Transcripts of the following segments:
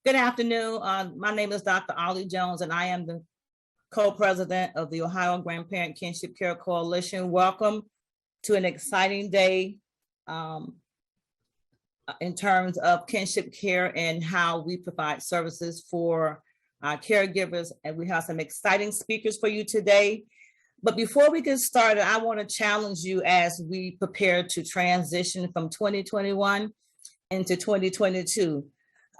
Good afternoon. My name is Dr. Ollie Jones, and I am the co-president of the Ohio Grandparent Kinship Care Coalition. Welcome to an exciting day in terms of kinship care and how we provide services for our caregivers. And we have some exciting speakers for you today. But before we get started, I want to challenge you as we prepare to transition from 2021 into 2022.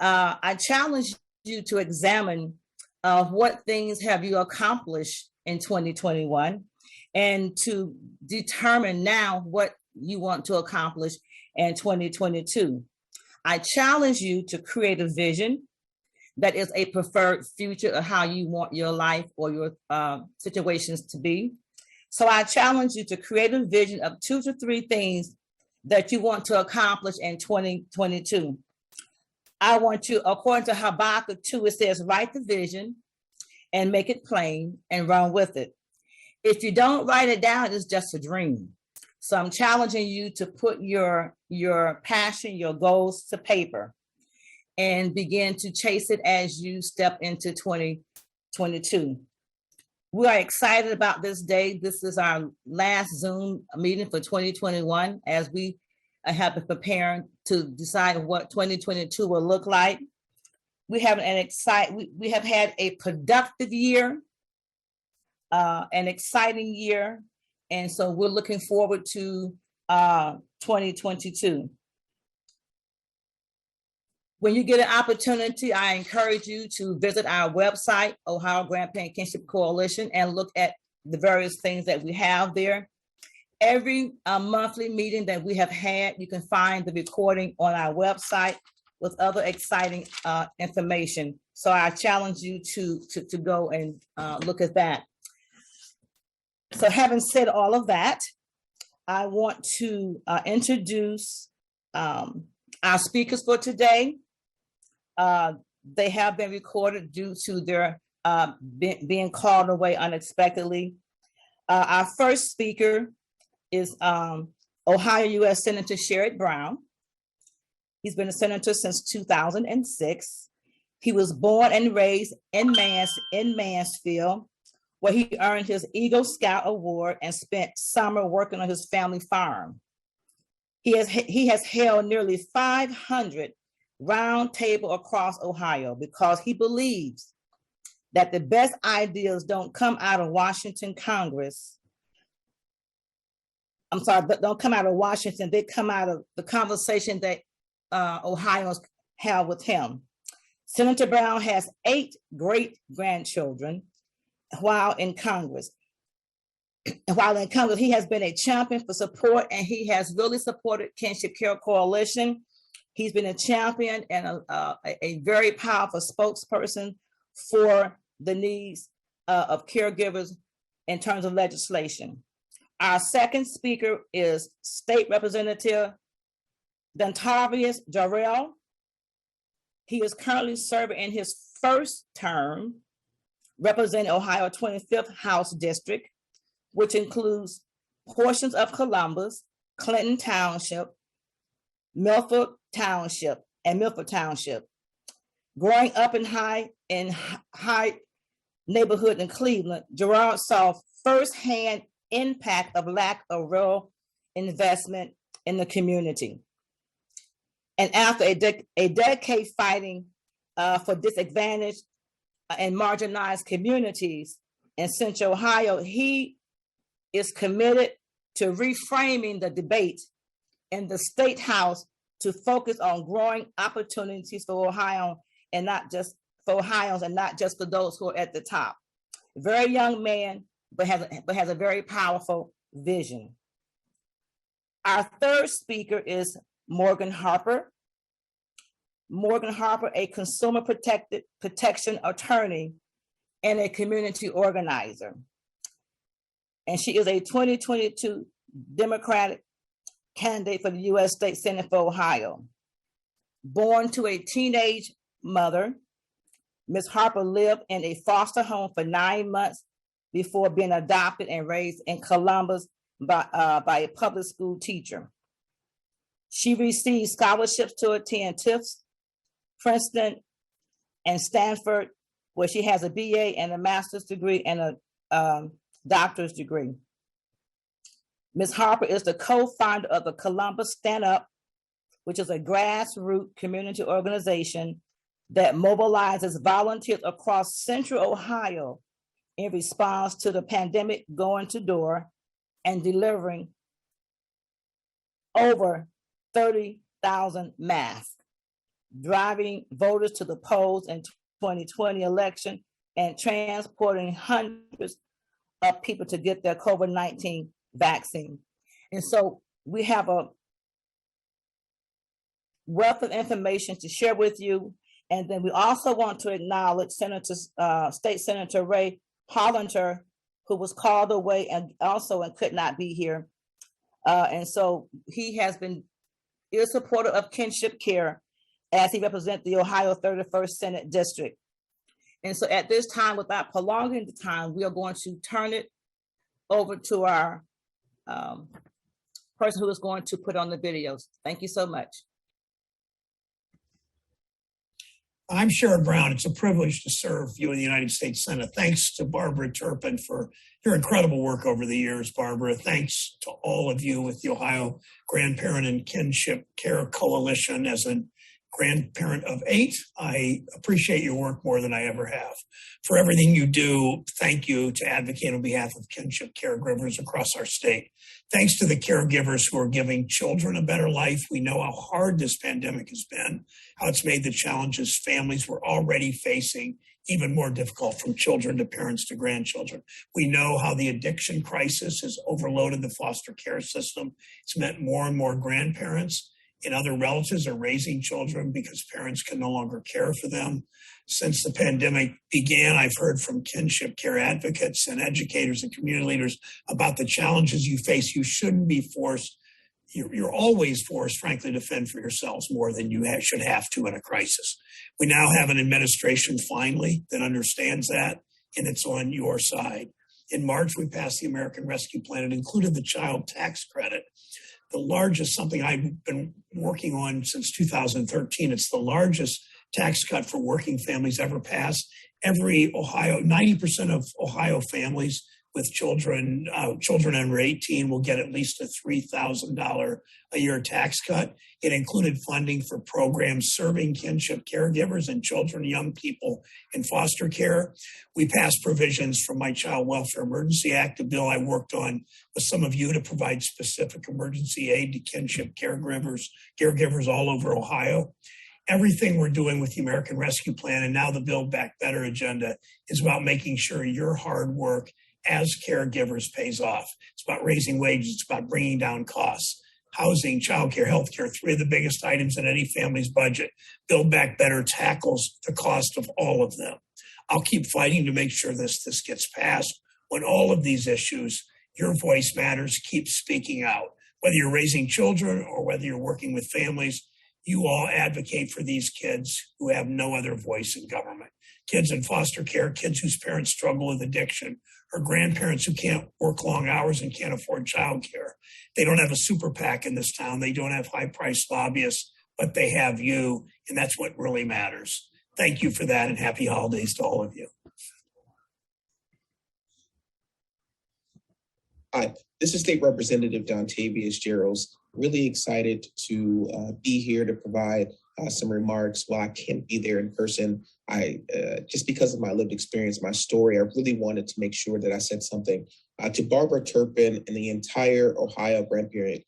I challenge you to examine what things have you accomplished in 2021 and to determine now what you want to accomplish in 2022. I challenge you to create a vision that is a preferred future of how you want your life or your situations to be. So I challenge you to create a vision of 2 to 3 things that you want to accomplish in 2022. I want you, according to Habakkuk 2, it says, write the vision and make it plain and run with it. If you don't write it down, it's just a dream. So I'm challenging you to put your passion, your goals to paper and begin to chase it as you step into 2022. We are excited about this day. This is our last Zoom meeting for 2021 as we have been preparing to decide what 2022 will look like. We have we have had a productive year, an exciting year, and so we're looking forward to 2022. When you get an opportunity, I encourage you to visit our website, Ohio Grandparent Kinship Coalition, and look at the various things that we have there. Every monthly meeting that we have had, you can find the recording on our website with other exciting information. So I challenge you to go and look at that. So having said all of that, I want to introduce our speakers for today. They have been recorded due to their being called away unexpectedly. Our first speaker is Ohio U.S. Senator Sherrod Brown. He's been a senator since 2006. He was born and raised in Mansfield, where he earned his Eagle Scout Award and spent summer working on his family farm. He has held nearly 500 round table across Ohio because he believes that the best ideas don't come out of Washington Congress. Don't come out of Washington. They come out of the conversation that Ohioans have with him. Senator Brown has 8 great grandchildren while in Congress. He has been a champion for support, and he has really supported Kinship Care Coalition. He's been a champion and a very powerful spokesperson for the needs of caregivers in terms of legislation. Our second speaker is State Representative Dontavius Jarrells. He is currently serving in his first term representing Ohio 25th House District, which includes portions of Columbus, Clinton Township, Milford Township. Growing up in high neighborhood in Cleveland, Jarrells saw firsthand impact of lack of rural investment in the community. And after a decade fighting for disadvantaged and marginalized communities in Central Ohio, he is committed to reframing the debate in the State House to focus on growing opportunities for Ohio and not just for Ohioans and not just for those who are at the top. Very young man, but has a very powerful vision. Our third speaker is Morgan Harper. Morgan Harper, a consumer protection attorney and a community organizer. And she is a 2022 Democratic candidate for the U.S. State Senate for Ohio. Born to a teenage mother, Ms. Harper lived in a foster home for 9 months before being adopted and raised in Columbus by a public school teacher. She received scholarships to attend Tufts, Princeton, and Stanford, where she has a BA and a master's degree and a doctor's degree. Ms. Harper is the co-founder of the Columbus Stand Up, which is a grassroots community organization that mobilizes volunteers across Central Ohio in response to the pandemic, going to door and delivering over 30,000 masks, driving voters to the polls in 2020 election, and transporting hundreds of people to get their COVID-19 vaccine. And so we have a wealth of information to share with you. And then we also want to acknowledge State Senator Ray Hottinger, who was called away and could not be here. And so he is supporter of kinship care as he represents the Ohio 31st Senate District. And so at this time, without prolonging the time, we are going to turn it over to our person who is going to put on the videos. Thank you so much. I'm Sherrod Brown. It's a privilege to serve you in the United States Senate. Thanks to Barbara Turpin for your incredible work over the years, Barbara. Thanks to all of you with the Ohio Grandparent and Kinship Care Coalition. As a grandparent of 8, I appreciate your work more than I ever have. For everything you do, thank you to advocate on behalf of kinship caregivers across our state. Thanks to the caregivers who are giving children a better life. We know how hard this pandemic has been, how it's made the challenges families were already facing even more difficult, from children to parents to grandchildren. We know how the addiction crisis has overloaded the foster care system. It's meant more and more grandparents and other relatives are raising children because parents can no longer care for them. Since the pandemic began, I've heard from kinship care advocates and educators and community leaders about the challenges you face. You shouldn't be forced. You're always forced, frankly, to fend for yourselves more than you should have to in a crisis. We now have an administration, finally, that understands that, and it's on your side. In March, we passed the American Rescue Plan. It included the child tax credit, the largest, something I've been working on since 2013. It's the largest tax cut for working families ever passed. 90% of Ohio families with children under 18 will get at least a $3,000 a year tax cut. It included funding for programs serving kinship caregivers and children and young people in foster care. We passed provisions from my Child Welfare Emergency Act, a bill I worked on with some of you to provide specific emergency aid to kinship caregivers all over Ohio. Everything we're doing with the American Rescue Plan and now the Build Back Better agenda is about making sure your hard work as caregivers pays off. It's about raising wages. It's about bringing down costs. Housing, childcare, healthcare, 3 of the biggest items in any family's budget. Build Back Better tackles the cost of all of them. I'll keep fighting to make sure this gets passed. On all of these issues, your voice matters. Keep speaking out. Whether you're raising children or whether you're working with families, you all advocate for these kids who have no other voice in government. Kids in foster care, kids whose parents struggle with addiction, or grandparents who can't work long hours and can't afford childcare. They don't have a super PAC in this town. They don't have high-priced lobbyists, but they have you, and that's what really matters. Thank you for that, and happy holidays to all of you. Hi, this is State Representative Dontavius, Jarrells. Really excited to be here to provide some remarks. While I can't be there in person, I just because of my lived experience, my story, I really wanted to make sure that I said something to Barbara Turpin and the entire Ohio Grandparent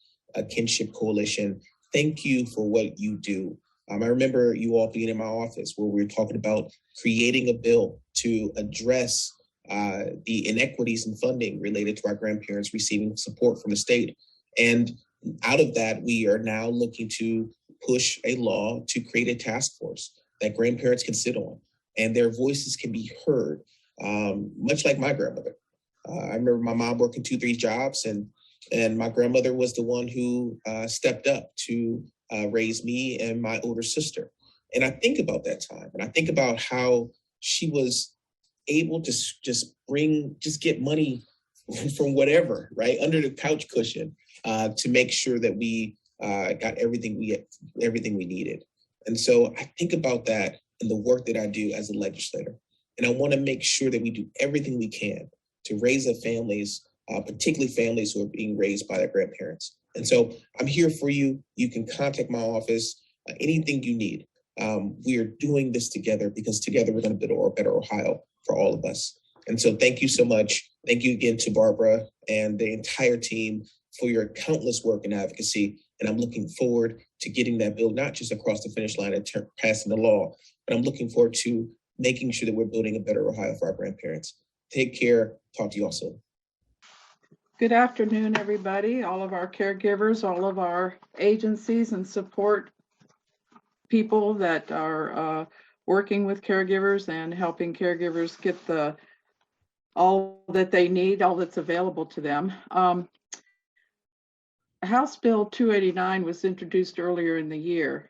Kinship Coalition. Thank you for what you do. I remember you all being in my office where we were talking about creating a bill to address the inequities in funding related to our grandparents receiving support from the state. And out of that, we are now looking to push a law to create a task force that grandparents can sit on and their voices can be heard, much like my grandmother. I remember my mom working 2-3 jobs, and my grandmother was the one who stepped up to raise me and my older sister. And I think about that time, and I think about how she was able to just get money from whatever, right, under the couch cushion to make sure that we got everything we needed. And so I think about that in the work that I do as a legislator. And I want to make sure that we do everything we can to raise up families, particularly families who are being raised by their grandparents. And so I'm here for you. You can contact my office, anything you need. We are doing this together because together we're going to build a better Ohio for all of us. And so thank you so much. Thank you again to Barbara and the entire team for your countless work and advocacy. And I'm looking forward to getting that bill, not just across the finish line and passing the law, but I'm looking forward to making sure that we're building a better Ohio for our grandparents. Take care. Talk to you all soon. Good afternoon, everybody, all of our caregivers, all of our agencies and support people that are working with caregivers and helping caregivers get all that they need, all that's available to them. House Bill 289 was introduced earlier in the year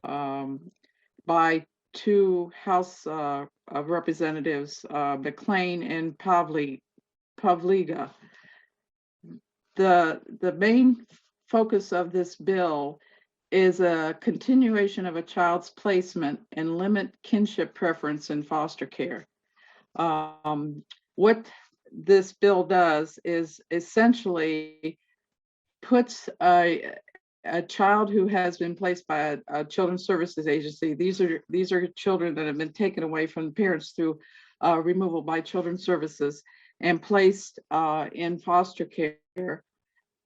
by two House of Representatives, McLean and Pavliga. The main focus of this bill is a continuation of a child's placement and limit kinship preference in foster care. What this bill does is essentially puts a child who has been placed by a children's services agency. These are children that have been taken away from parents through removal by children's services and placed in foster care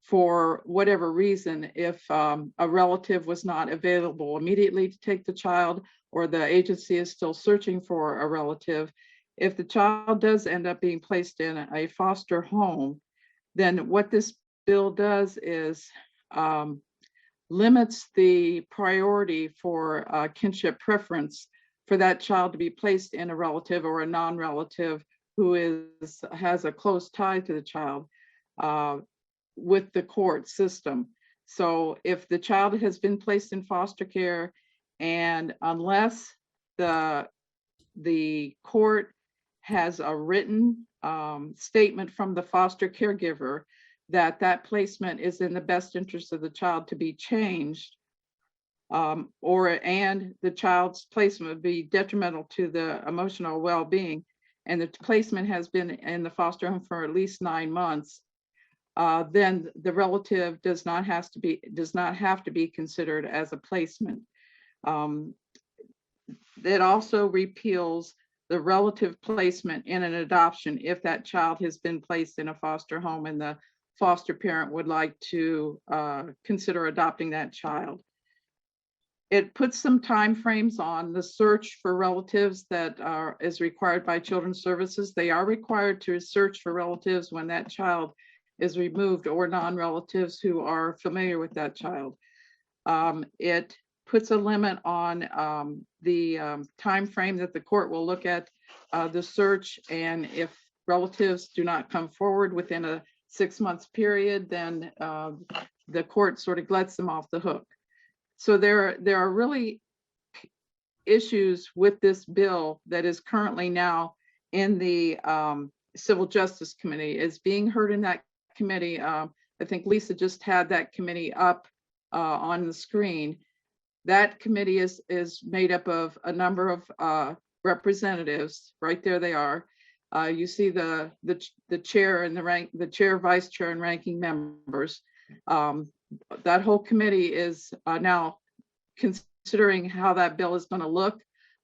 for whatever reason, if a relative was not available immediately to take the child, or the agency is still searching for a relative. If the child does end up being placed in a foster home, then what this bill does is limits the priority for kinship preference for that child to be placed in a relative or a non-relative who has a close tie to the child with the court system. So if the child has been placed in foster care, and unless the court has a written statement from the foster caregiver that placement is in the best interest of the child to be changed, and the child's placement would be detrimental to the emotional well-being, and the placement has been in the foster home for at least 9 months, then the relative does not have to be considered as a placement. It also repeals the relative placement in an adoption if that child has been placed in a foster home and the foster parent would like to consider adopting that child. It puts some time frames on the search for relatives that is required by Children's Services. They are required to search for relatives when that child is removed, or non-relatives who are familiar with that child. It puts a limit on the time frame that the court will look at the search, and if relatives do not come forward within a 6 months period, then the court sort of lets them off the hook. So there are really issues with this bill that is currently now in the Civil Justice Committee. It's being heard in that committee. I think Lisa just had that committee up on the screen. That committee is made up of a number of representatives. Right there they are. You see the chair and the chair, vice chair, and ranking members. That whole committee is now considering how that bill is going to look,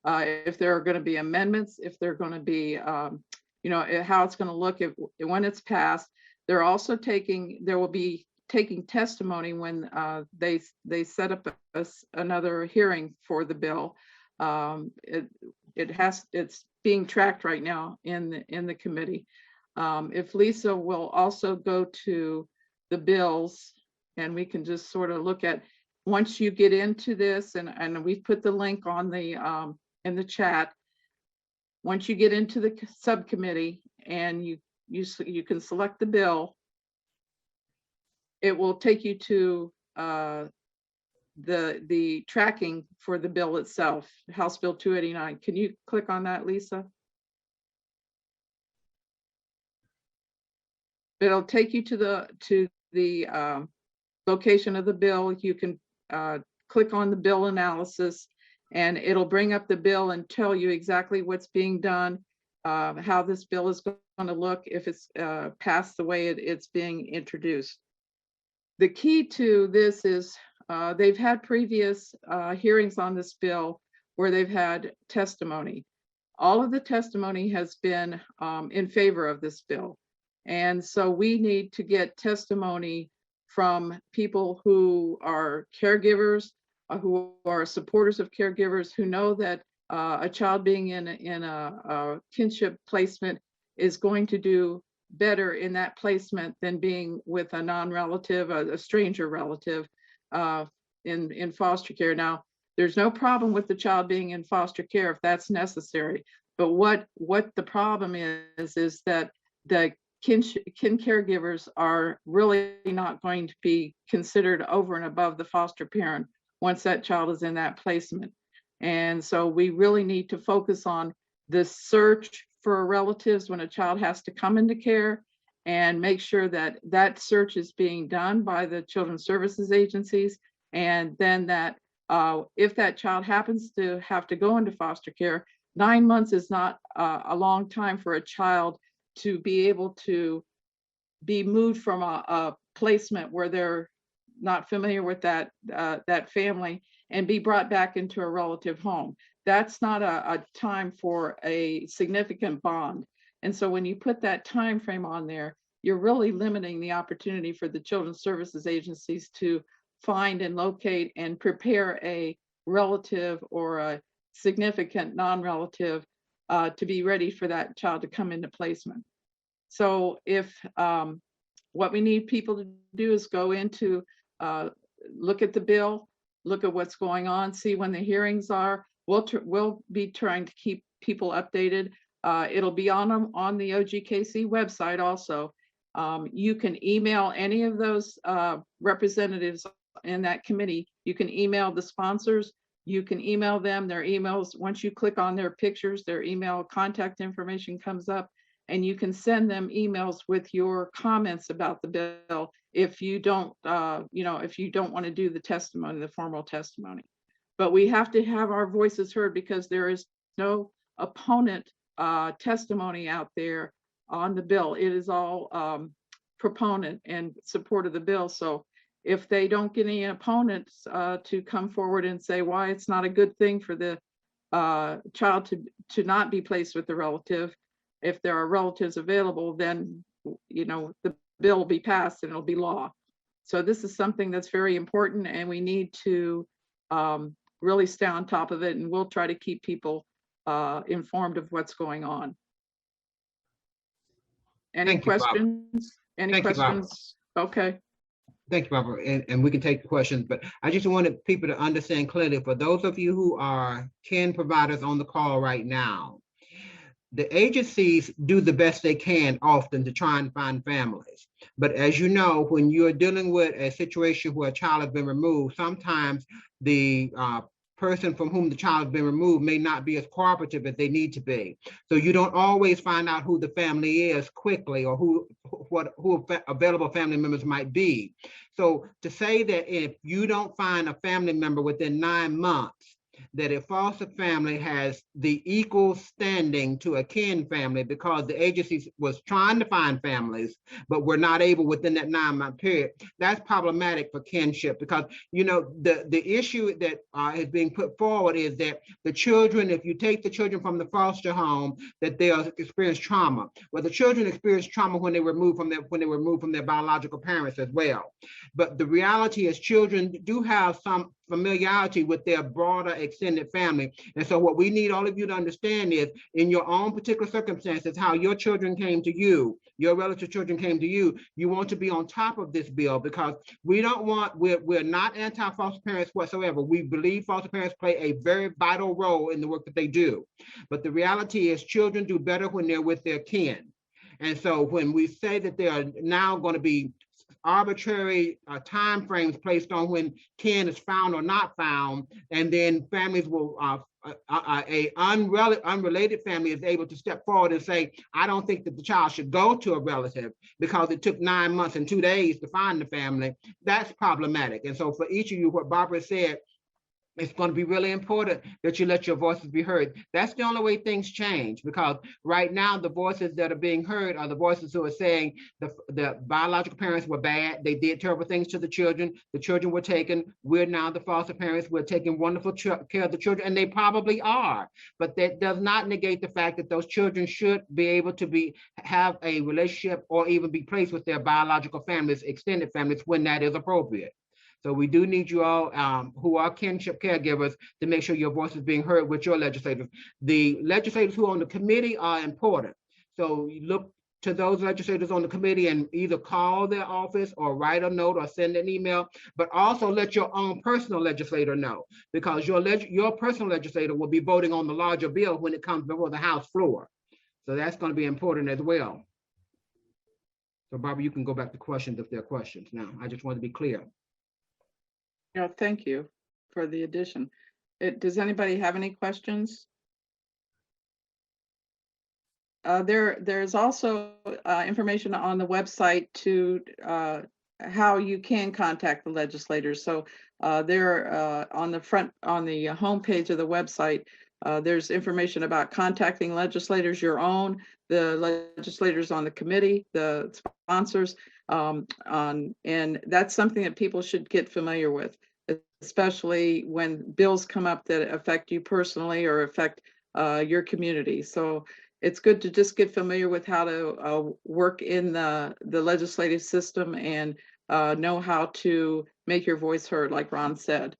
if there are going to be amendments, if they're going to be, how it's going to look when it's passed. There will be taking testimony when they set up another hearing for the bill. It's being tracked right now in the committee. If Lisa will also go to the bills, and we can just sort of look at, once you get into this, and we've put the link on the in the chat. Once you get into the subcommittee and you can select the bill, it will take you to the tracking for the bill itself, House Bill 289. Can you click on that, Lisa? It'll take you to the location of the bill. You can click on the bill analysis, And it'll bring up the bill and tell you exactly what's being done, how this bill is going to look if it's passed the way it's being introduced. The key to this is they've had previous hearings on this bill where they've had testimony. All of the testimony has been in favor of this bill. And so we need to get testimony from people who are caregivers, who are supporters of caregivers, who know that a child being in a kinship placement is going to do better in that placement than being with a non-relative, a stranger relative in foster care. Now, there's no problem with the child being in foster care if that's necessary. But what the problem is that the kin caregivers are really not going to be considered over and above the foster parent once that child is in that placement. And so we really need to focus on the search for relatives when a child has to come into care, and make sure that that search is being done by the children's services agencies. And then that if that child happens to have to go into foster care, 9 months is not a long time for a child to be able to be moved from a placement where they're not familiar with that family and be brought back into a relative home. That's not a time for a significant bond. And so when you put that time frame on there, you're really limiting the opportunity for the children's services agencies to find and locate and prepare a relative or a significant non-relative to be ready for that child to come into placement. So if what we need people to do is go into, look at the bill, look at what's going on, see when the hearings are. We'll be trying to keep people updated. It'll be on the OGKC website also. You can email any of those representatives in that committee. You can email the sponsors. You can email them their emails. Once you click on their pictures, their email contact information comes up, and you can send them emails with your comments about the bill if you don't, if you don't want to do the testimony, the formal testimony. But we have to have our voices heard because there is no opponent testimony out there on the bill. It is all proponent and support of the bill. So if they don't get any opponents to come forward and say why it's not a good thing for the child to not be placed with the relative, if there are relatives available, then the bill will be passed and it'll be law. So this is something that's very important, and we need to really stay on top of it, and we'll try to keep people informed of what's going on. Any questions? Any questions? Okay. Thank you, Barbara. And we can take the questions, but I just wanted people to understand clearly, for those of you who are kin providers on the call right now, the agencies do the best they can often to try and find families. But as you know, when you're dealing with a situation where a child has been removed, sometimes the person from whom the child has been removed may not be as cooperative as they need to be. So you don't always find out who the family is quickly, or who available family members might be. So to say that if you don't find a family member within 9 months, that a foster family has the equal standing to a kin family because the agency was trying to find families, but were not able within that 9-month period. That's problematic for kinship, because the issue that is being put forward is that the children, if you take the children from the foster home, that they'll experience trauma. Well, the children experience trauma when they were removed from their biological parents as well. But the reality is children do have some familiarity with their broader extended family. And so what we need all of you to understand is, in your own particular circumstances, how your children came to you, your relative children came to you, you want to be on top of this bill, because we're not anti-foster parents whatsoever. We believe foster parents play a very vital role in the work that they do. But the reality is children do better when they're with their kin. And so when we say that there are now going to be arbitrary time frames placed on when kin is found or not found, and then families will unrelated family is able to step forward and say, I don't think that the child should go to a relative because it took 9 months and 2 days to find the family. That's problematic. And so for each of you, what Barbara said it's going to be really important that you let your voices be heard. That's the only way things change, because right now the voices that are being heard are the voices who are saying the biological parents were bad. They did terrible things to the children. The children were taken. We're now the foster parents. We're taking wonderful care of the children, and they probably are. But that does not negate the fact that those children should be able to have a relationship or even be placed with their biological families, extended families, when that is appropriate. So we do need you all who are kinship caregivers to make sure your voice is being heard with your legislators. The legislators who are on the committee are important. So you look to those legislators on the committee and either call their office or write a note or send an email, but also let your own personal legislator know, because your personal legislator will be voting on the larger bill when it comes before the House floor. So that's going to be important as well. So Barbara, you can go back to questions if there are questions now. I just want to be clear. Yeah, thank you for the addition. Does anybody have any questions? There's also information on the website to how you can contact the legislators. So there on the homepage of the website, there's information about contacting legislators, your own, the legislators on the committee, the sponsors, and that's something that people should get familiar with, especially when bills come up that affect you personally or affect your community. So it's good to just get familiar with how to work in the legislative system and know how to make your voice heard, like Ron said.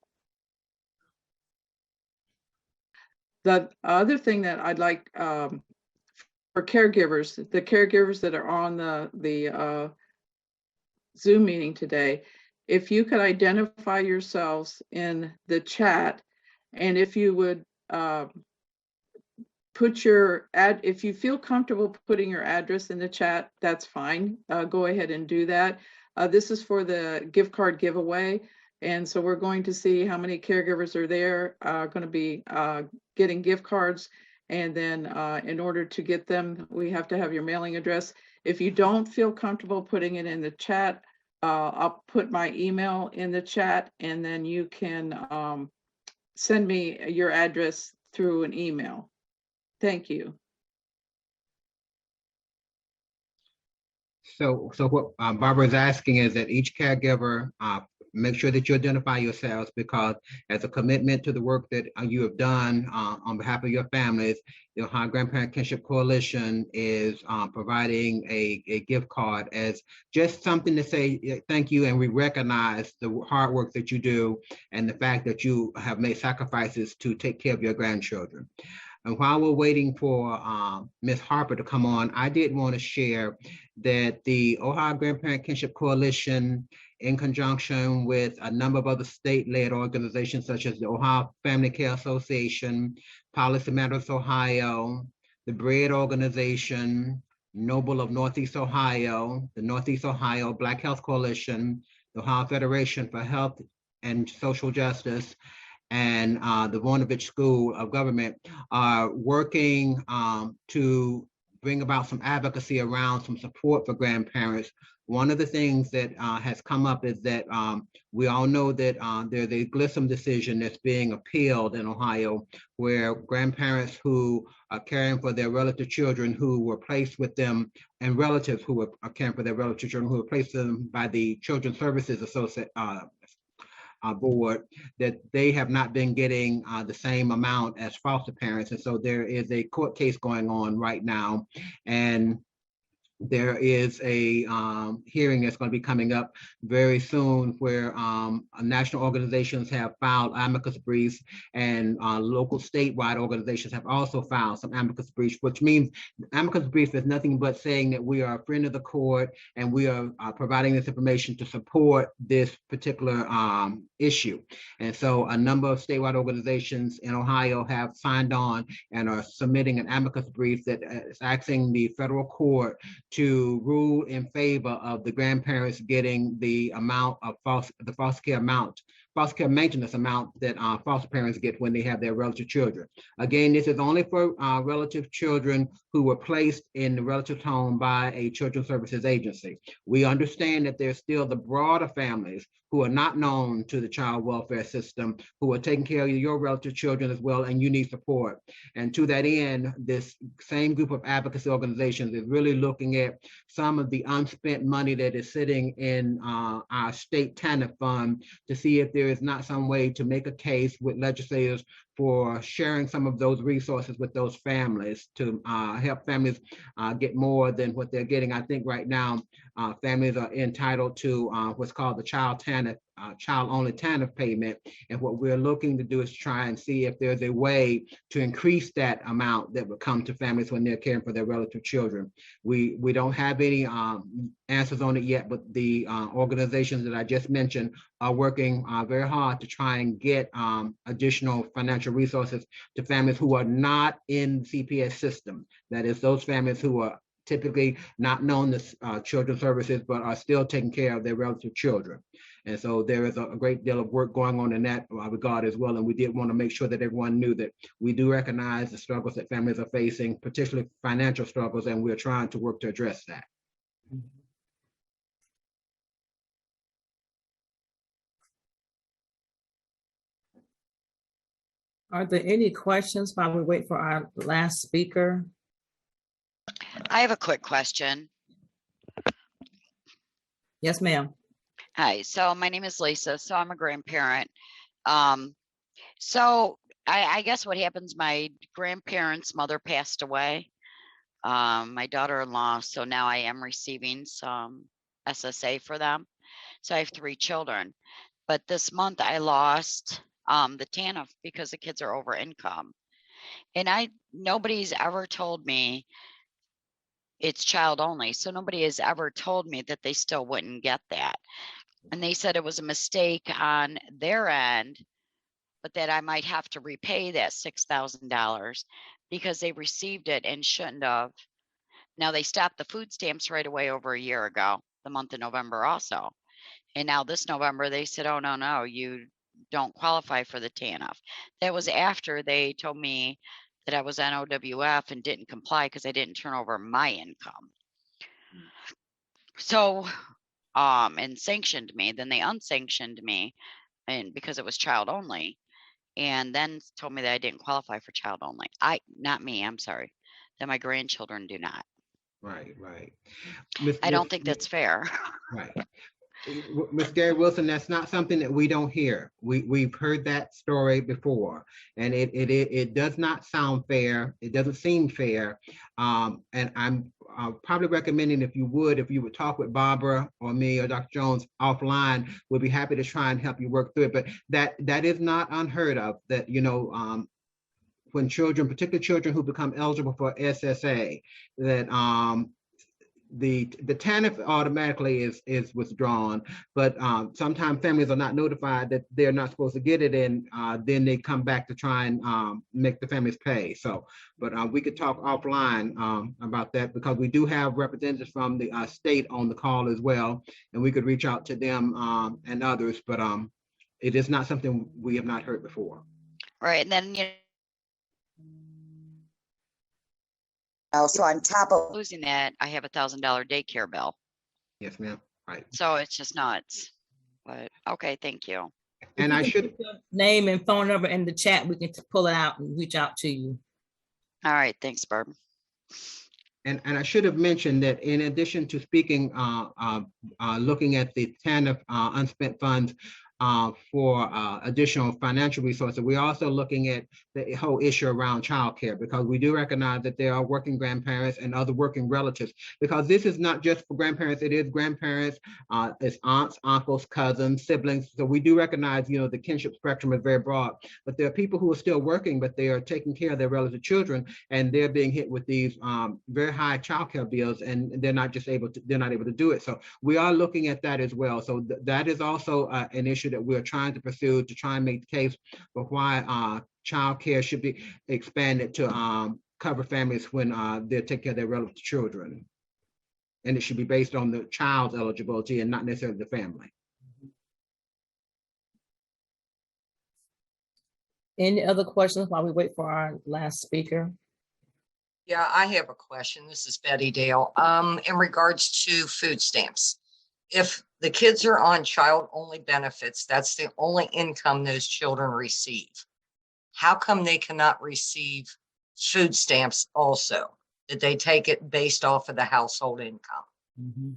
The other thing that I'd like for caregivers, the caregivers that are on the Zoom meeting today, if you could identify yourselves in the chat, and if you would put your if you feel comfortable putting your address in the chat, that's fine. Go ahead and do that. This is for the gift card giveaway. And so we're going to see how many caregivers are there, going to be getting gift cards. And then in order to get them, we have to have your mailing address. If you don't feel comfortable putting it in the chat, I'll put my email in the chat, and then you can send me your address through an email. Thank you. So what Barbara is asking is that each caregiver make sure that you identify yourselves, because as a commitment to the work that you have done on behalf of your families, the Ohio Grandparent Kinship Coalition is providing a gift card as just something to say thank you, and we recognize the hard work that you do and the fact that you have made sacrifices to take care of your grandchildren. And while we're waiting for Ms. Harper to come on, I did want to share that the Ohio Grandparent Kinship Coalition, in conjunction with a number of other state-led organizations such as the Ohio Family Care Association, Policy Matters Ohio, the BREAD Organization, Noble of Northeast Ohio, the Northeast Ohio Black Health Coalition, the Ohio Federation for Health and Social Justice, and the Voinovich School of Government are working to bring about some advocacy around some support for grandparents. One of the things that has come up is that we all know that there's a Glissom decision that's being appealed in Ohio, where grandparents who are caring for their relative children who were placed with them, and relatives who are caring for their relative children who were placed with them by the Children's Services Board, that they have not been getting the same amount as foster parents. And so there is a court case going on right now, and there is a hearing that's going to be coming up very soon, where national organizations have filed amicus briefs, and local statewide organizations have also filed some amicus briefs, which means amicus brief is nothing but saying that we are a friend of the court and we are providing this information to support this particular issue. And so a number of statewide organizations in Ohio have signed on and are submitting an amicus brief that is asking the federal court to rule in favor of the grandparents getting the amount of foster care maintenance amount that foster parents get when they have their relative children. Again, this is only for relative children who were placed in the relative's home by a children's services agency. We understand that there's still the broader families who are not known to the child welfare system, who are taking care of your relative children as well, and you need support. And to that end, this same group of advocacy organizations is really looking at some of the unspent money that is sitting in our state TANF fund to see if there is not some way to make a case with legislators for sharing some of those resources with those families to help families get more than what they're getting. I think right now, families are entitled to what's called the child only TANF payment. And what we're looking to do is try and see if there's a way to increase that amount that would come to families when they're caring for their relative children. We don't have any answers on it yet, but the organizations that I just mentioned are working very hard to try and get additional financial resources to families who are not in the CPS system. That is, those families who are typically not known as children's services, but are still taking care of their relative children. And so there is a great deal of work going on in that regard as well. And we did want to make sure that everyone knew that we do recognize the struggles that families are facing, particularly financial struggles, and we're trying to work to address that. Are there any questions while we wait for our last speaker? I have a quick question. Yes, ma'am. Hi, so my name is Lisa, so I'm a grandparent. So I guess what happens, my grandparents' mother passed away, my daughter-in-law, so now I am receiving some SSA for them. So I have 3 children, but this month I lost the TANF because the kids are over income. And nobody's ever told me it's child only. So nobody has ever told me that they still wouldn't get that. And they said it was a mistake on their end, but that I might have to repay that $6,000 because they received it and shouldn't have. Now they stopped the food stamps right away over a year ago, the month of November also. And now this November they said, oh, no, you don't qualify for the TANF. That was after they told me that I was on OWF and didn't comply because I didn't turn over my income. So, and sanctioned me, then they unsanctioned me, and because it was child only, and then told me that I didn't qualify for child only. Not me, I'm sorry, that my grandchildren do not. Right. I don't think that's fair. Right. Ms. Gary Wilson, that's not something that we don't hear. We've heard that story before, and it does not sound fair. It doesn't seem fair. And I'm probably recommending if you would talk with Barbara or me or Dr. Jones offline, we'll be happy to try and help you work through it. But that is not unheard of, that, when children, particularly children who become eligible for SSA, that the TANF automatically is withdrawn, but sometimes families are not notified that they're not supposed to get it, and then they come back to try and make the families pay. So, but we could talk offline about that, because we do have representatives from the state on the call as well, and we could reach out to them and others, but it is not something we have not heard before. Right, and then So on top of losing that, I have $1,000 daycare bill. Yes, ma'am. Right. So it's just nuts. But okay, thank you. And I should put your name and phone number in the chat. We can pull it out and reach out to you. All right, thanks, Barb. And I should have mentioned that in addition to speaking, looking at the TANF unspent funds for additional financial resources, we're also looking at the whole issue around childcare, because we do recognize that there are working grandparents and other working relatives, because this is not just for grandparents, it is grandparents, it's aunts, uncles, cousins, siblings. So we do recognize, the kinship spectrum is very broad, but there are people who are still working, but they are taking care of their relative children, and they're being hit with these very high childcare bills, and they're not able to do it. So we are looking at that as well. So that is also an issue that we're trying to pursue, to try and make the case for why child care should be expanded to cover families when they're taking care of their relative children. And it should be based on the child's eligibility and not necessarily the family. Any other questions while we wait for our last speaker? Yeah, I have a question. This is Betty Dale. In regards to food stamps, if the kids are on child-only benefits. That's the only income those children receive. How come they cannot receive food stamps also? That they take it based off of the household income? Mhm.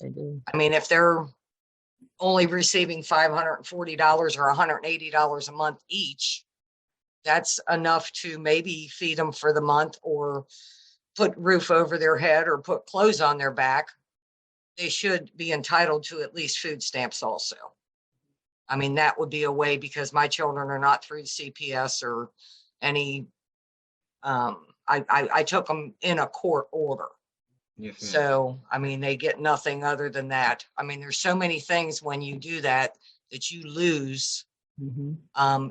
They do. I mean, if they're only receiving $540 or $180 a month each, that's enough to maybe feed them for the month or put roof over their head or put clothes on their back. They should be entitled to at least food stamps also. I mean, that would be a way, because my children are not through CPS or any, I took them in a court order. Yes, ma'am. So, I mean, they get nothing other than that. I mean, there's so many things when you do that that you lose. Mhm.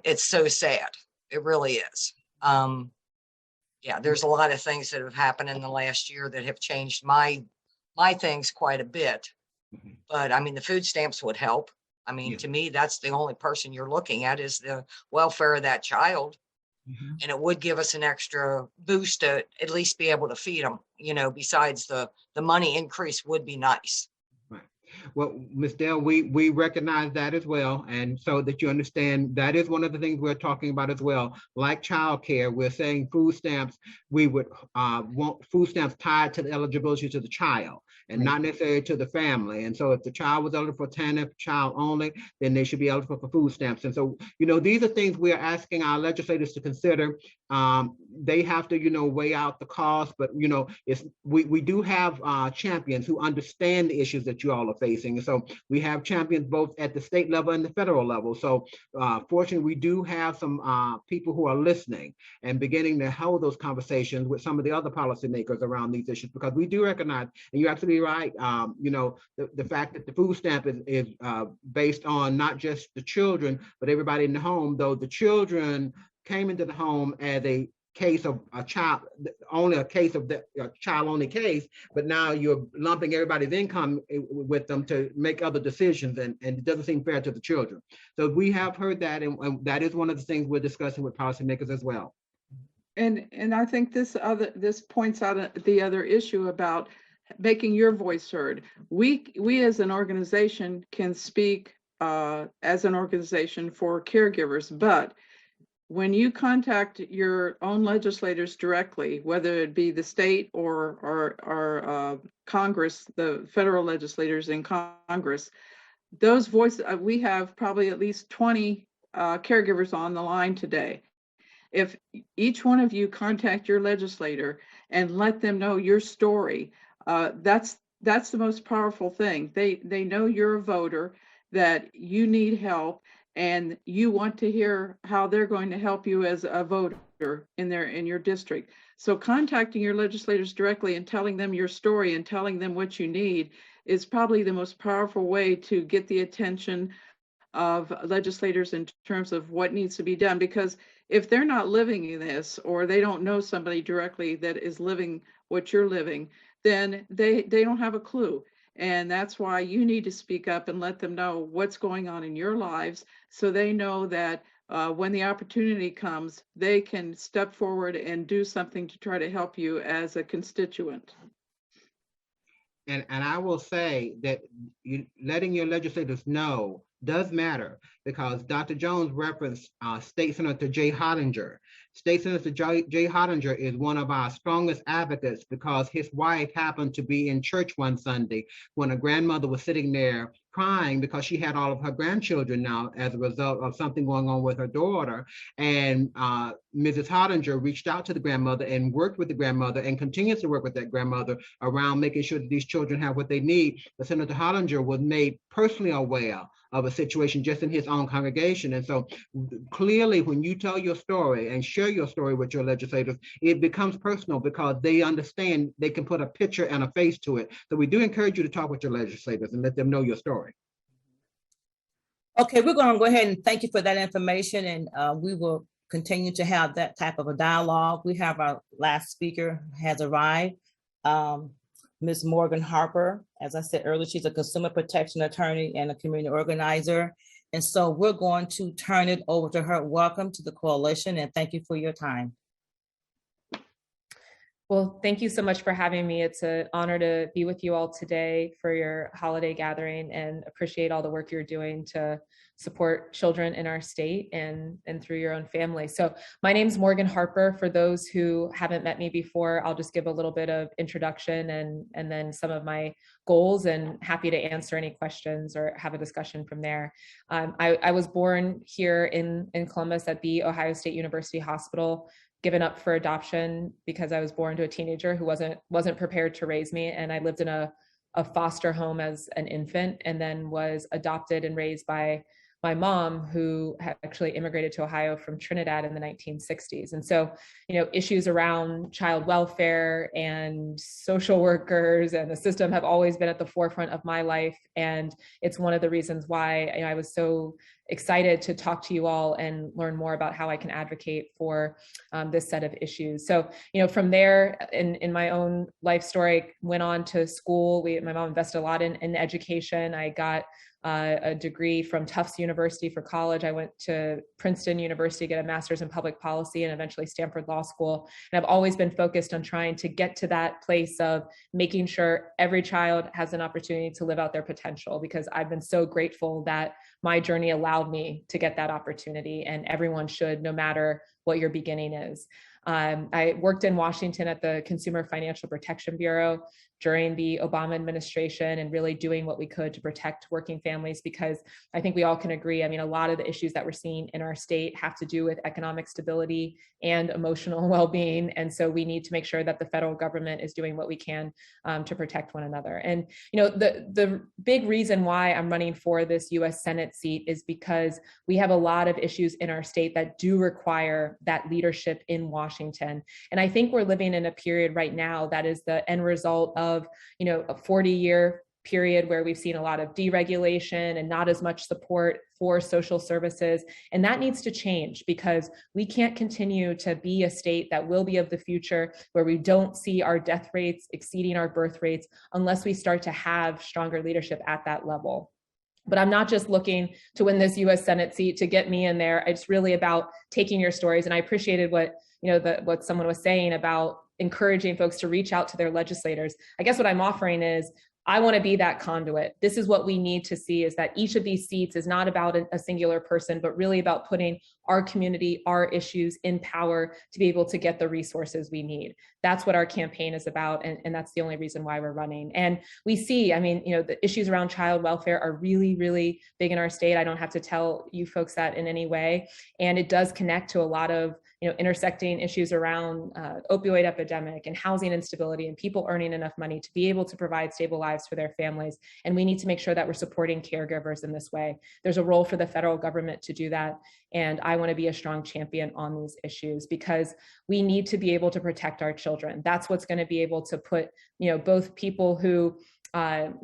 It's so sad. It really is. Yeah, there's a lot of things that have happened in the last year that have changed my things quite a bit. Mhm. But I mean, the food stamps would help. I mean, Yeah. to me, that's the only person you're looking at is the welfare of that child. Mhm. And it would give us an extra boost to at least be able to feed them, you know, besides the money increase would be nice. Right. Well, Ms. Dale, we recognize that as well. And so that you understand, that is one of the things we're talking about as well. Like childcare, we're saying food stamps, we would want food stamps tied to the eligibility to the child and not necessarily to the family. And so if the child was eligible for TANF child only, then they should be eligible for food stamps. And so, you know, these are things we're asking our legislators to consider. They have to, you know, weigh out the cost, but, you know, we do have champions who understand the issues that you all are facing. And so we have champions both at the state level and the federal level. So fortunately, we do have some people who are listening and beginning to hold those conversations with some of the other policymakers around these issues, because we do recognize, and you're absolutely right, you know, the fact that the food stamp is based on not just the children, but everybody in the home, though the children came into the home as a case of a child, only a case of the child only case, but now you're lumping everybody's income with them to make other decisions, and it doesn't seem fair to the children. So we have heard that, and that is one of the things we're discussing with policymakers as well. And I think this points out the other issue about making your voice heard. We as an organization can speak as an organization for caregivers, but when you contact your own legislators directly, whether it be the state or Congress, the federal legislators in Congress, those voices, we have probably at least 20 caregivers on the line today. If each one of you contact your legislator and let them know your story, that's the most powerful thing. They know you're a voter, that you need help, and you want to hear how they're going to help you as a voter in your district. So contacting your legislators directly and telling them your story and telling them what you need is probably the most powerful way to get the attention of legislators in terms of what needs to be done. Because if they're not living in this, or they don't know somebody directly that is living what you're living, then they don't have a clue. And that's why you need to speak up and let them know what's going on in your lives, so they know that when the opportunity comes, they can step forward and do something to try to help you as a constituent. And I will say that letting your legislators know does matter, because Dr. Jones referenced State Senator Jay Hottinger. State Senator Jay Hottinger is one of our strongest advocates, because his wife happened to be in church one Sunday when a grandmother was sitting there crying because she had all of her grandchildren now as a result of something going on with her daughter. And Mrs. Hottinger reached out to the grandmother and worked with the grandmother and continues to work with that grandmother around making sure that these children have what they need. But Senator Hottinger was made personally aware of a situation just in his own congregation. And so clearly, when you tell your story and share your story with your legislators, it becomes personal, because they understand they can put a picture and a face to it. So we do encourage you to talk with your legislators and let them know your story. Okay, we're going to go ahead and thank you for that information, and we will continue to have that type of a dialogue. We have our last speaker has arrived. Ms. Morgan Harper, as I said earlier, she's a consumer protection attorney and a community organizer. And so we're going to turn it over to her. Welcome to the coalition, and thank you for your time. Well, thank you so much for having me. It's an honor to be with you all today for your holiday gathering, and appreciate all the work you're doing to support children in our state and through your own family. So my name's Morgan Harper. For those who haven't met me before, I'll just give a little bit of introduction and then some of my goals, and happy to answer any questions or have a discussion from there. I was born here in Columbus at the Ohio State University Hospital, given up for adoption because I was born to a teenager who wasn't prepared to raise me. And I lived in a foster home as an infant, and then was adopted and raised by my mom, who had actually immigrated to Ohio from Trinidad in the 1960s. And so, issues around child welfare and social workers and the system have always been at the forefront of my life. And it's one of the reasons why I was so excited to talk to you all and learn more about how I can advocate for this set of issues. So, from there, in my own life story, went on to school. My mom invested a lot in education. I got a degree from Tufts University for college. I went to Princeton University to get a master's in public policy, and eventually Stanford Law School. And I've always been focused on trying to get to that place of making sure every child has an opportunity to live out their potential, because I've been so grateful that my journey allowed me to get that opportunity, and everyone should, no matter what your beginning is. I worked in Washington at the Consumer Financial Protection Bureau during the Obama administration, and really doing what we could to protect working families, because I think we all can agree, a lot of the issues that we're seeing in our state have to do with economic stability and emotional well-being. And so we need to make sure that the federal government is doing what we can to protect one another. And the big reason why I'm running for this US Senate seat is because we have a lot of issues in our state that do require that leadership in Washington. And I think we're living in a period right now that is the end result of a 40-year period where we've seen a lot of deregulation and not as much support for social services. And that needs to change, because we can't continue to be a state that will be of the future where we don't see our death rates exceeding our birth rates unless we start to have stronger leadership at that level. But I'm not just looking to win this US Senate seat to get me in there. It's really about taking your stories. And I appreciated what what someone was saying about encouraging folks to reach out to their legislators. I guess what I'm offering is, I want to be that conduit. This is what we need to see, is that each of these seats is not about a singular person, but really about putting our community, our issues in power to be able to get the resources we need. That's what our campaign is about. And that's the only reason why we're running. And we see, the issues around child welfare are really, really big in our state. I don't have to tell you folks that in any way. And it does connect to a lot of intersecting issues around opioid epidemic and housing instability and people earning enough money to be able to provide stable lives for their families. And we need to make sure that we're supporting caregivers in this way. There's a role for the federal government to do that. And I want to be a strong champion on these issues, because we need to be able to protect our children. That's what's going to be able to put, both people who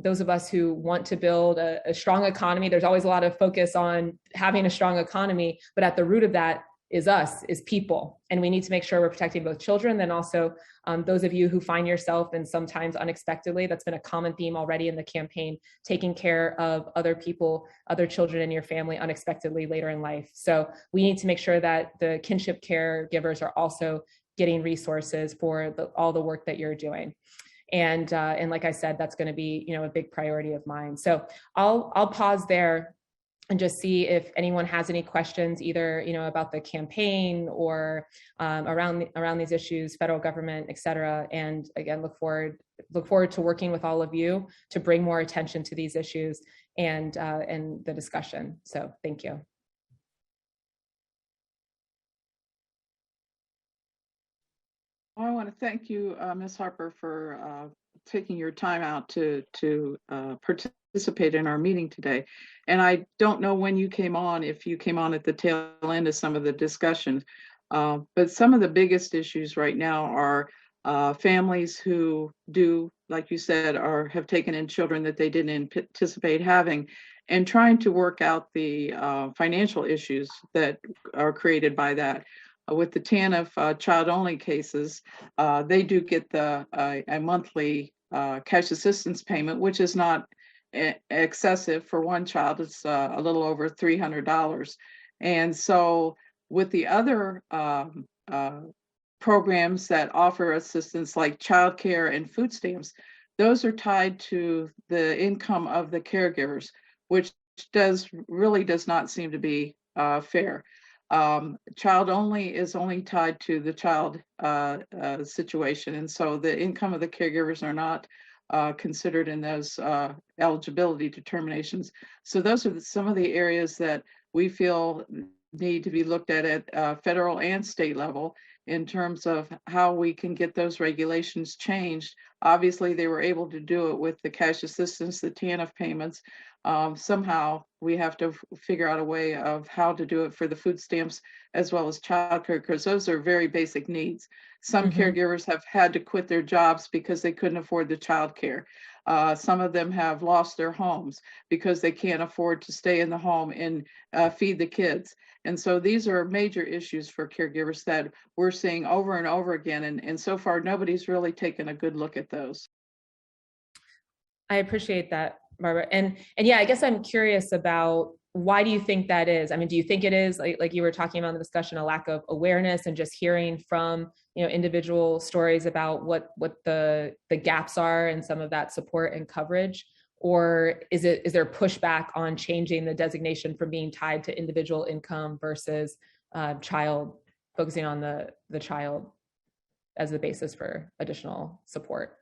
those of us who want to build a strong economy. There's always a lot of focus on having a strong economy, but at the root of that is us, is people. And we need to make sure we're protecting both children, then also those of you who find yourself, and sometimes unexpectedly, that's been a common theme already in the campaign, taking care of other people, other children in your family unexpectedly later in life. So we need to make sure that the kinship caregivers are also getting resources for all the work that you're doing. And like I said, that's going to be, a big priority of mine. So I'll pause there and just see if anyone has any questions, either about the campaign or around these issues, federal government, et cetera. And again, look forward to working with all of you to bring more attention to these issues and the discussion. So thank you. I want to thank you, Ms. Harper, for taking your time out to participate in our meeting today. And I don't know when you came on, if you came on at the tail end of some of the discussions, but some of the biggest issues right now are families who do, like you said, have taken in children that they didn't anticipate having, and trying to work out the financial issues that are created by that. With the TANF child-only cases, they do get a monthly cash assistance payment, which is not excessive for one child. It's a little over $300. And so with the other programs that offer assistance like childcare and food stamps, those are tied to the income of the caregivers, which really does not seem to be fair. Child only is only tied to the child situation, and so the income of the caregivers are not considered in those eligibility determinations. So those are some of the areas that we feel need to be looked at federal and state level in terms of how we can get those regulations changed. Obviously, they were able to do it with the cash assistance, the TANF payments. Somehow we have to figure out a way of how to do it for the food stamps as well as childcare, because those are very basic needs. Some caregivers have had to quit their jobs because they couldn't afford the childcare. Some of them have lost their homes because they can't afford to stay in the home and feed the kids. And so these are major issues for caregivers that we're seeing over and over again. And so far, nobody's really taken a good look at those. I appreciate that, Barbara. And yeah, I guess I'm curious about, why do you think that is? I mean, do you think it is, like you were talking about in the discussion, a lack of awareness and just hearing from, individual stories about what the gaps are and some of that support and coverage? Or is there pushback on changing the designation from being tied to individual income versus child, focusing on the child as the basis for additional support?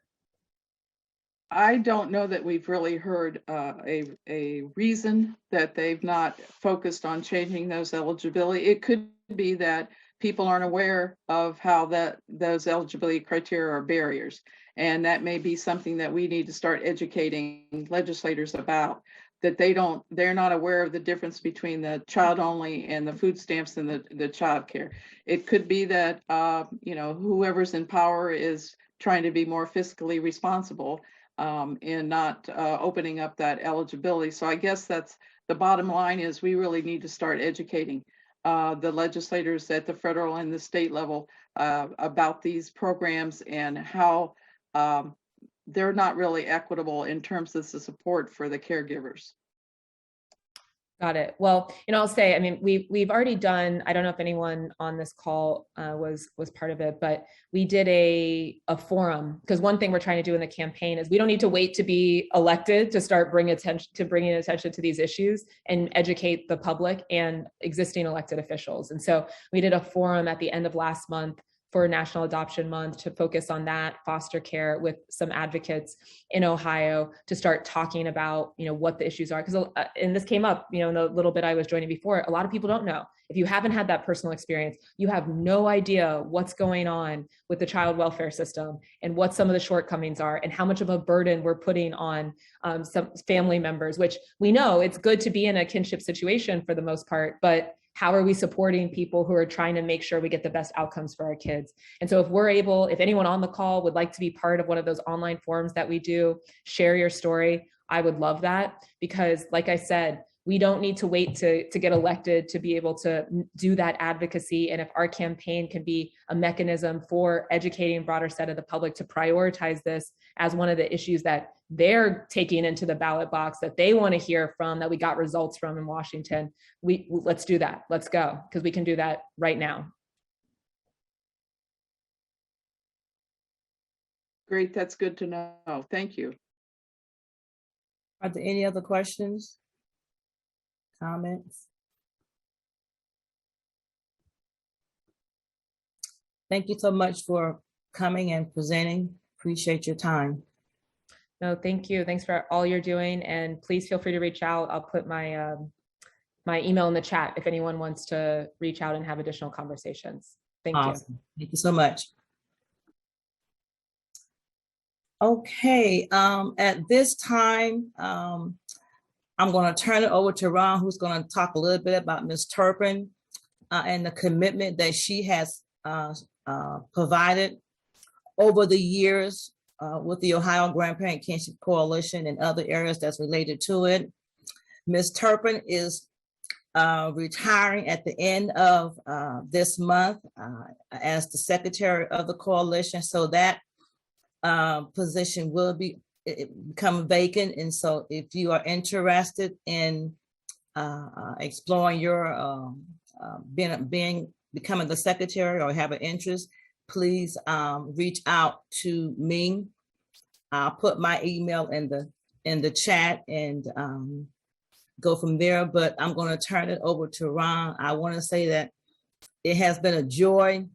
I don't know that we've really heard a reason that they've not focused on changing those eligibility. It could be that people aren't aware of how those eligibility criteria are barriers. And that may be something that we need to start educating legislators about, that they're not aware of the difference between the child only and the food stamps and the child care. It could be that, whoever's in power is trying to be more fiscally responsible and not opening up that eligibility. So I guess that's the bottom line, is we really need to start educating the legislators at the federal and the state level about these programs and how they're not really equitable in terms of the support for the caregivers. Got it. Well, I'll say, I mean, we've already done, I don't know if anyone on this call was part of it, but we did a forum, because one thing we're trying to do in the campaign is we don't need to wait to be elected to start bringing attention to these issues and educate the public and existing elected officials. And so we did a forum at the end of last month for National Adoption Month to focus on that, foster care, with some advocates in Ohio to start talking about, what the issues are. Because, and this came up, in the little bit I was joining before, a lot of people don't know. If you haven't had that personal experience, you have no idea what's going on with the child welfare system and what some of the shortcomings are and how much of a burden we're putting on some family members, which we know it's good to be in a kinship situation for the most part, but how are we supporting people who are trying to make sure we get the best outcomes for our kids? And so if anyone on the call would like to be part of one of those online forums that we do, share your story, I would love that, because like I said, we don't need to wait to get elected to be able to do that advocacy. And if our campaign can be a mechanism for educating a broader set of the public to prioritize this as one of the issues that they're taking into the ballot box, that they want to hear from, that we got results from in Washington, let's do that. Let's go, because we can do that right now. Great, that's good to know. Thank you. Are there any other questions? Comments? Thank you so much for coming and presenting. Appreciate your time. No, thank you. Thanks for all you're doing. And please feel free to reach out. I'll put my my email in the chat if anyone wants to reach out and have additional conversations. Thank you. Thank you so much. Okay, at this time, I'm going to turn it over to Ron, who's going to talk a little bit about Ms. Turpin and the commitment that she has provided over the years with the Ohio Grandparent Kinship Coalition and other areas that's related to it. Ms. Turpin is retiring at the end of this month as the secretary of the coalition. So that position will become vacant. And so if you are interested in exploring your becoming the secretary or have an interest, please reach out to me. I'll put my email in the chat and go from there. But I'm going to turn it over to Ron. I want to say that it has been a joy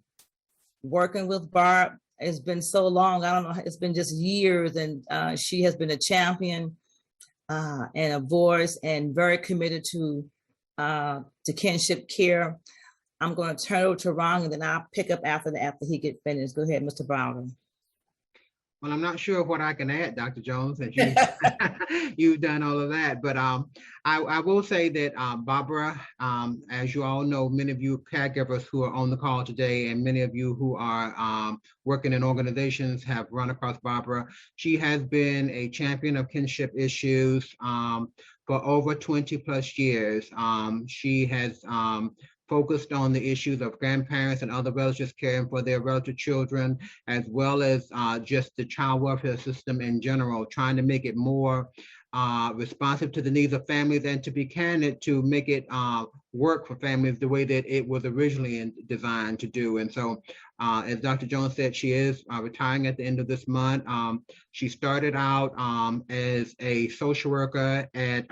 working with Barb. It's been so long. I don't know. It's been just years, and she has been a champion and a voice, and very committed to kinship care. I'm going to turn it over to Ron, and then I'll pick up after he get finished. Go ahead, Mr. Browder. Well, I'm not sure what I can add, Dr. Jones, that you've done all of that. But I will say that Barbara, as you all know, many of you caregivers who are on the call today, and many of you who are working in organizations have run across Barbara. She has been a champion of kinship issues for over 20 plus years. She has focused on the issues of grandparents and other relatives caring for their relative children, as well as just the child welfare system in general, trying to make it more responsive to the needs of families, and to be candid, to make it work for families the way that it was originally designed to do. And so, as Dr. Jones said, she is retiring at the end of this month. She started out as a social worker at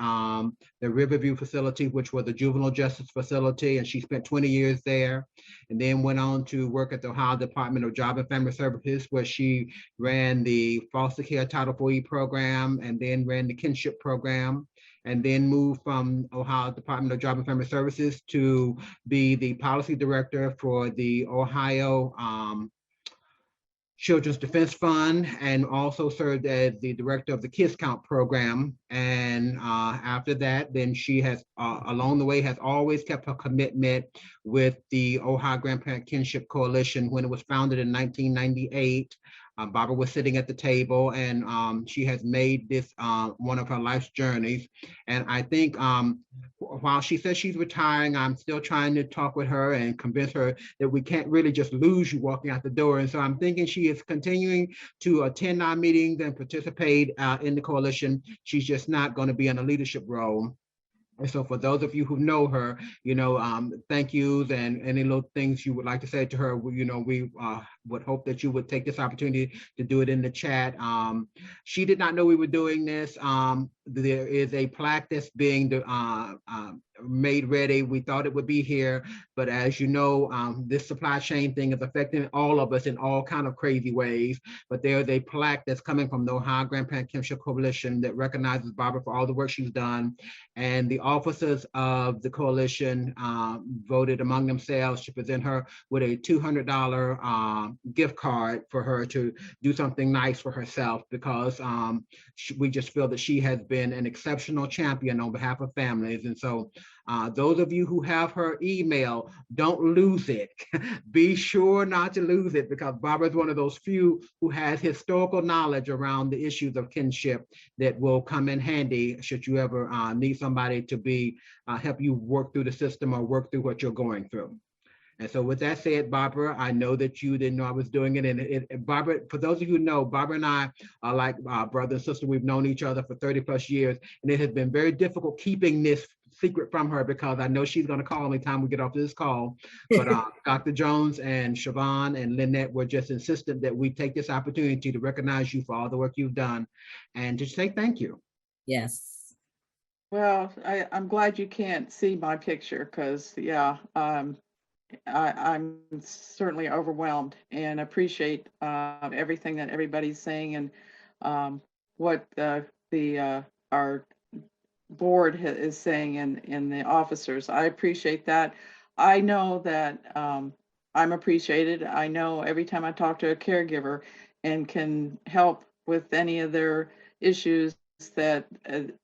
the Riverview facility, which was a juvenile justice facility, and she spent 20 years there, and then went on to work at the Ohio Department of Job and Family Services, where she ran the foster care Title IV program, and then ran the kinship program, and then moved from Ohio Department of Job and Family Services to be the policy director for the Ohio Children's Defense Fund, and also served as the director of the Kids Count program. And after that, then she has, along the way, has always kept her commitment with the Ohio Grandparent Kinship Coalition. When it was founded in 1998, Barbara was sitting at the table, and she has made this one of her life's journeys. And I think while she says she's retiring, I'm still trying to talk with her and convince her that we can't really just lose you walking out the door. And so I'm thinking she is continuing to attend our meetings and participate in the coalition. She's just not going to be in a leadership role. And so for those of you who know her, thank yous and any little things you would like to say to her, we would hope that you would take this opportunity to do it in the chat. She did not know we were doing this. There is a plaque that's being made ready. We thought it would be here, but as you know, this supply chain thing is affecting all of us in all kind of crazy ways. But there is a plaque that's coming from the Ohio Grandparent Kinship Coalition that recognizes Barbara for all the work she's done. And the officers of the coalition voted among themselves to present her with a $200 gift card for her to do something nice for herself, because we just feel that she has been an exceptional champion on behalf of families. And so those of you who have her email, don't lose it. Be sure not to lose it, because Barbara is one of those few who has historical knowledge around the issues of kinship that will come in handy should you ever need somebody to be help you work through the system or work through what you're going through. And so with that said, Barbara, I know that you didn't know I was doing it. And Barbara, for those of you who know, Barbara and I are like brother and sister. We've known each other for 30 plus years. And it has been very difficult keeping this secret from her, because I know she's going to call me time we get off this call. But Dr. Jones and Siobhan and Lynette were just insistent that we take this opportunity to recognize you for all the work you've done and to say thank you. Yes. Well, I'm glad you can't see my picture, because I'm certainly overwhelmed and appreciate everything that everybody's saying, and what our board is saying in the officers. I appreciate that. I know that I'm appreciated. I know every time I talk to a caregiver and can help with any of their issues, that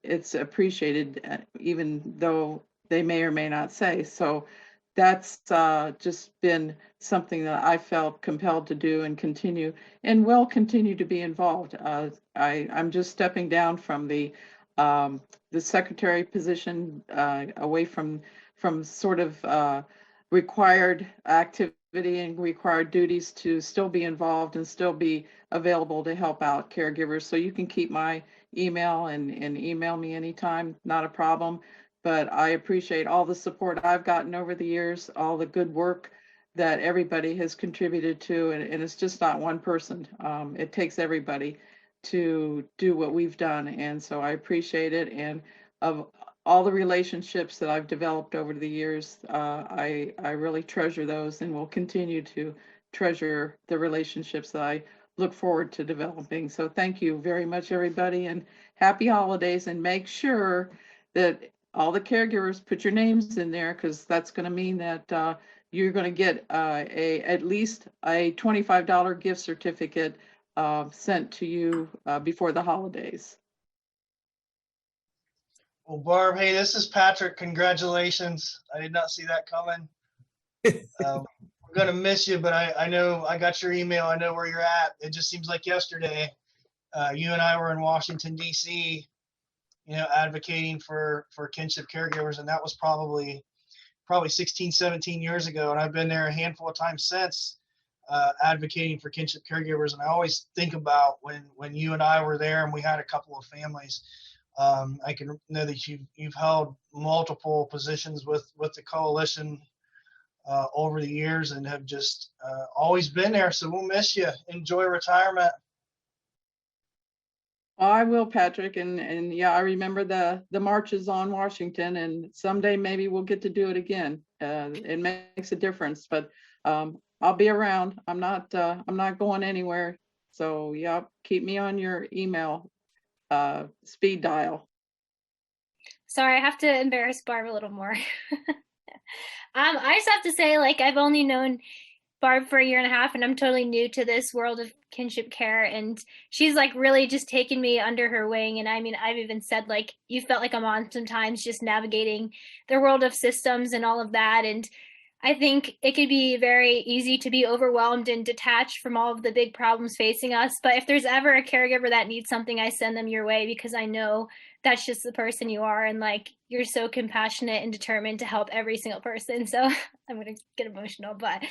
it's appreciated, even though they may or may not say so. That's just been something that I felt compelled to do and continue, and will continue to be involved. I'm just stepping down from the secretary position, away from sort of required activity and required duties, to still be involved and still be available to help out caregivers. So you can keep my email and email me anytime, not a problem. But I appreciate all the support I've gotten over the years, all the good work that everybody has contributed to, and it's just not one person. It takes everybody to do what we've done, and so I appreciate it. And of all the relationships that I've developed over the years, I really treasure those, and will continue to treasure the relationships that I look forward to developing. So thank you very much, everybody, and happy holidays. And make sure that all the caregivers put your names in there, because that's going to mean that you're going to get at least a $25 gift certificate sent to you before the holidays. Well, Barb, hey, this is Patrick. Congratulations. I did not see that coming. We're going to miss you, but I know I got your email. I know where you're at. It just seems like yesterday you and I were in Washington, D.C., advocating for kinship caregivers. And that was probably 16, 17 years ago. And I've been there a handful of times since advocating for kinship caregivers. And I always think about when you and I were there and we had a couple of families. I can know that you've held multiple positions with the coalition over the years and have just always been there. So we'll miss you. Enjoy retirement. I will, Patrick, and yeah, I remember the marches on Washington, and someday maybe we'll get to do it again. It makes a difference, but I'll be around. I'm not going anywhere. So yeah, keep me on your email speed dial. Sorry, I have to embarrass Barb a little more. I just have to say, I've only known Barb for a year and a half, and I'm totally new to this world of kinship care, and she's really just taken me under her wing. And I mean, I've even said you felt like a mom sometimes, just navigating the world of systems and all of that. And I think it could be very easy to be overwhelmed and detached from all of the big problems facing us. But if there's ever a caregiver that needs something, I send them your way, because I know that's just the person you are. And you're so compassionate and determined to help every single person. So I'm going to get emotional, but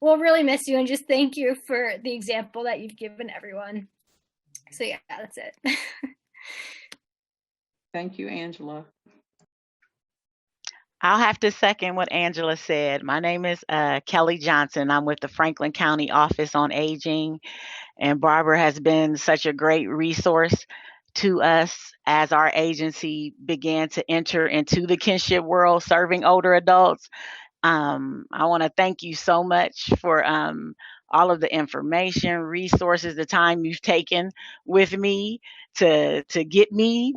we'll really miss you. And just thank you for the example that you've given everyone. So yeah, that's it. Thank you, Angela. I'll have to second what Angela said. My name is Kelly Johnson. I'm with the Franklin County Office on Aging, and Barbara has been such a great resource to us as our agency began to enter into the kinship world, serving older adults. I want to thank you so much for all of the information, resources, the time you've taken with me to get me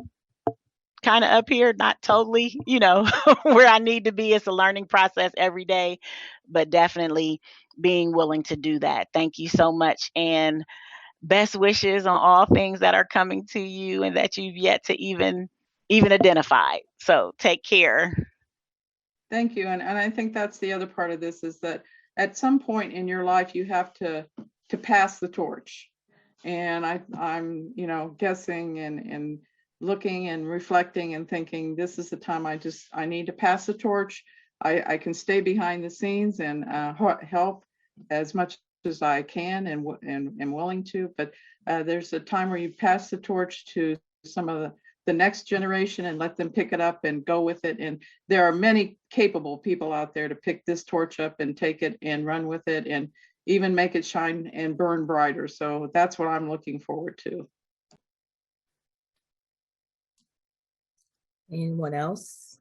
kind of up here, not totally, where I need to be. It's a learning process every day, but definitely being willing to do that. Thank you so much. And best wishes on all things that are coming to you and that you've yet to even identify. So take care. Thank you. And I think that's the other part of this, is that at some point in your life, you have to pass the torch. And I'm, guessing and looking and reflecting and thinking, this is the time I need to pass the torch. I can stay behind the scenes and help as much as I can and am willing to, but there's a time where you pass the torch to some of the next generation and let them pick it up and go with it. And there are many capable people out there to pick this torch up and take it and run with it and even make it shine and burn brighter. So that's what I'm looking forward to. Anyone else?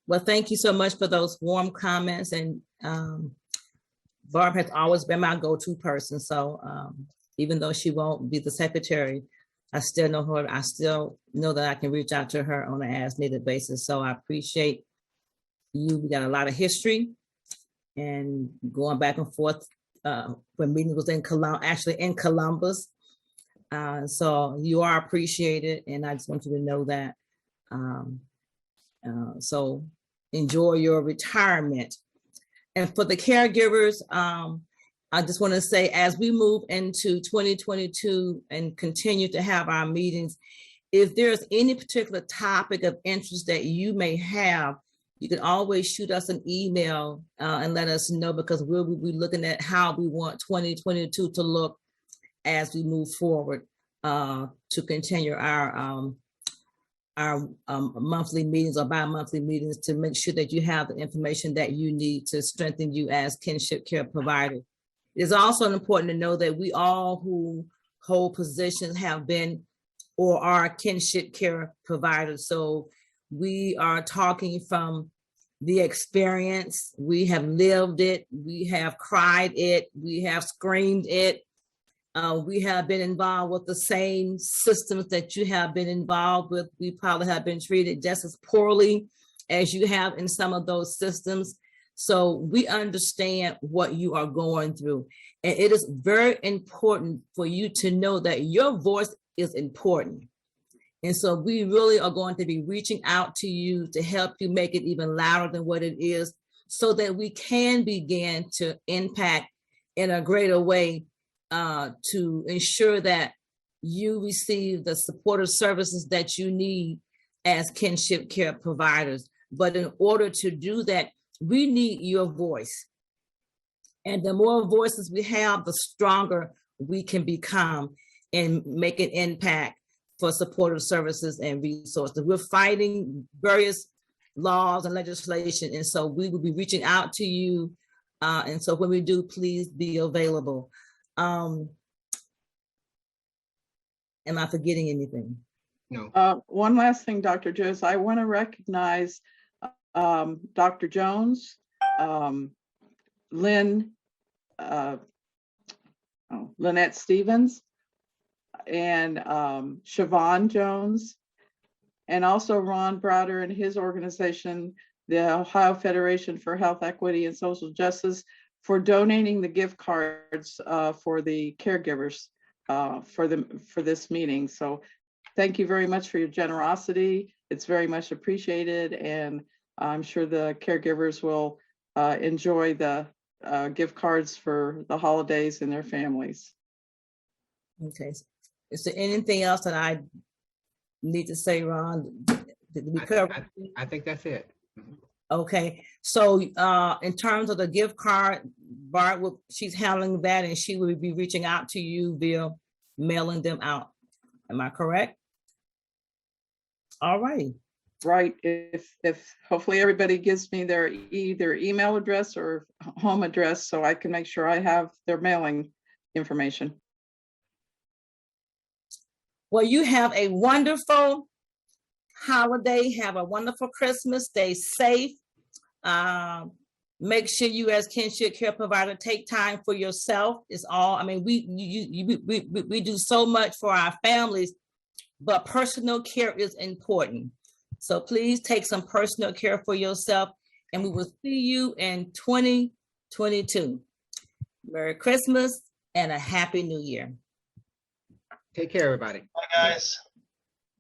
Well, thank you so much for those warm comments. And Barb has always been my go-to person. So even though she won't be the secretary, I still know her. I still know that I can reach out to her on an as-needed basis. So I appreciate you. We got a lot of history and going back and forth when meetings was in Columbus. So you are appreciated, and I just want you to know that. So enjoy your retirement. And for the caregivers, I just want to say, as we move into 2022 and continue to have our meetings, if there's any particular topic of interest that you may have, you can always shoot us an email and let us know, because we'll be looking at how we want 2022 to look as we move forward to continue our our monthly meetings or bi-monthly meetings to make sure that you have the information that you need to strengthen you as kinship care provider. It is also important to know that we all who hold positions have been or are kinship care providers. So we are talking from the experience. We have lived it. We have cried it. We have screamed it. We have been involved with the same systems that you have been involved with. We probably have been treated just as poorly as you have in some of those systems. So we understand what you are going through. And it is very important for you to know that your voice is important. And so we really are going to be reaching out to you to help you make it even louder than what it is, so that we can begin to impact in a greater way to ensure that you receive the supportive services that you need as kinship care providers. But in order to do that, we need your voice. And the more voices we have, the stronger we can become and make an impact for supportive services and resources. We're fighting various laws and legislation, and so we will be reaching out to you. And so when we do, please be available. Am I forgetting anything? No. One last thing, Dr. Jones, I want to recognize Dr. Jones, Lynette Stevens, and Siobhan Jones, and also Ron Browder and his organization, the Ohio Federation for Health Equity and Social Justice, for donating the gift cards for the caregivers for this meeting. So thank you very much for your generosity. It's very much appreciated, and I'm sure the caregivers will enjoy the gift cards for the holidays and their families. Okay. Is there anything else that I need to say, Ron? Did we cover? I think that's it. Okay, so in terms of the gift card, Bart, she's handling that, and she will be reaching out to you via mailing them out. Am I correct? All right. Right. If hopefully everybody gives me their either email address or home address, so I can make sure I have their mailing information. Well, you have a wonderful holiday. Have a wonderful Christmas. Stay safe. Make sure you, as kinship care provider, take time for yourself. It's all. I mean, we do so much for our families, but personal care is important. So please take some personal care for yourself, and we will see you in 2022. Merry Christmas and a Happy New Year. Take care, everybody. Bye, guys.